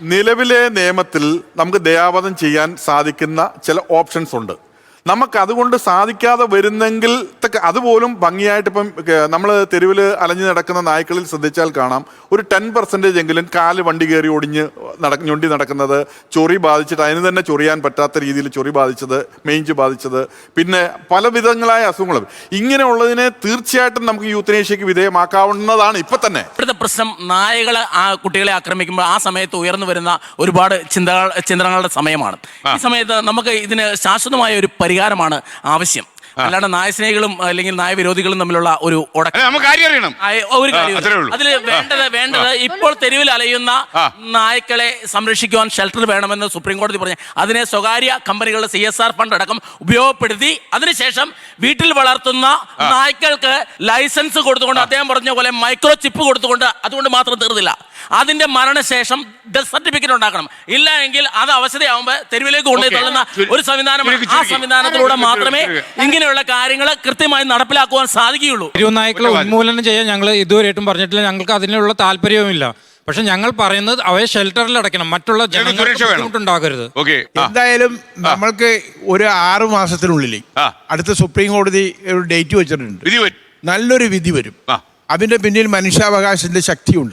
നിലവിലെ നിയമത്തിൽ നമുക്ക് ദയാവധം ചെയ്യാൻ സാധിക്കുന്ന ചില ഓപ്ഷൻസ് ഉണ്ട്. നമുക്ക് അതുകൊണ്ട് സാധിക്കാതെ വരുന്നെങ്കിൽ അതുപോലും ഭംഗിയായിട്ട് ഇപ്പം നമ്മൾ തെരുവിൽ അലഞ്ഞു നടക്കുന്ന നായ്ക്കളിൽ ശ്രദ്ധിച്ചാൽ കാണാം, ഒരു 10% എങ്കിലും കാല് വണ്ടി കയറി ഒടിഞ്ഞ് ഞൊണ്ടി നടക്കുന്നത്, ചൊറി ബാധിച്ചിട്ട് അതിന് തന്നെ ചൊറിയാൻ പറ്റാത്ത രീതിയിൽ ചൊറി ബാധിച്ചത്, മെയിഞ്ച് ബാധിച്ചത്, പിന്നെ പല വിധങ്ങളായ അസുഖങ്ങളും. ഇങ്ങനെയുള്ളതിനെ തീർച്ചയായിട്ടും നമുക്ക് യൂത്തനേഷ്യക്ക് വിധേയമാക്കാവുന്നതാണ്. ഇപ്പൊ തന്നെ ഇപ്പോഴത്തെ പ്രശ്നം നായകളെ കുട്ടികളെ ആക്രമിക്കുമ്പോൾ ആ സമയത്ത് ഉയർന്നു വരുന്ന ഒരുപാട് ചിന്തകളുടെ സമയമാണ്. ഈ സമയത്ത് നമുക്ക് ഇതിന് ശാശ്വതമായ ഒരു പരിഹാരമാണ് ആവശ്യം. അല്ലാണ്ട് നായസ്നേഹികളും അല്ലെങ്കിൽ നായവിരോധികളും തമ്മിലുള്ള ഒരു അതില് വേണ്ടത് ഇപ്പോൾ തെരുവിൽ അലയുന്ന നായ്ക്കളെ സംരക്ഷിക്കുവാൻ ഷെൽട്ടർ വേണമെന്ന് സുപ്രീം കോടതി പറഞ്ഞു. അതിനെ സ്വകാര്യ കമ്പനികളുടെ CSR ഫണ്ട് അടക്കം ഉപയോഗപ്പെടുത്തി അതിനുശേഷം വീട്ടിൽ വളർത്തുന്ന നായ്ക്കൾക്ക് ലൈസൻസ് കൊടുത്തുകൊണ്ട് അദ്ദേഹം പറഞ്ഞ പോലെ മൈക്രോ ചിപ്പ് കൊടുത്തുകൊണ്ട് അതുകൊണ്ട് മാത്രം തീർന്നില്ല, അതിന്റെ മരണശേഷം ഡെത്ത് സർട്ടിഫിക്കറ്റ് ഉണ്ടാക്കണം. ഇല്ല എങ്കിൽ അത് അവശതയാവുമ്പോൾ തെരുവിലേക്ക് കൊണ്ടുപോയി തള്ളുന്ന ഒരു സംവിധാനമാണ്. ആ സംവിധാനത്തിലൂടെ മാത്രമേ ഇങ്ങനെയുള്ള കാര്യങ്ങൾ കൃത്യമായി നടപ്പിലാക്കുവാൻ സാധിക്കുകയുള്ളൂ. നായ്ക്കളെ ഉന്മൂലനം ചെയ്യാൻ ഞങ്ങൾ ഇതുവരെയായിട്ടും പറഞ്ഞിട്ടില്ല. ഞങ്ങൾക്ക് അതിനുള്ള താല്പര്യവുമില്ല. പക്ഷെ ഞങ്ങൾ പറയുന്നത് അവയെ ഷെൽട്ടറിൽ അടയ്ക്കണം, മറ്റുള്ള ജനങ്ങൾക്ക് ബുദ്ധിമുട്ടുണ്ടാകരുത്. എന്തായാലും നമ്മൾക്ക് ഒരു 6 മാസത്തിനുള്ളിൽ അടുത്ത സുപ്രീം കോടതി ഒരു ഡേറ്റ് വെച്ചിട്ടുണ്ട്. നല്ലൊരു വിധി വരും. അതിന്റെ പിന്നിൽ മനുഷ്യാവകാശത്തിന്റെ ശക്തിയുണ്ട്.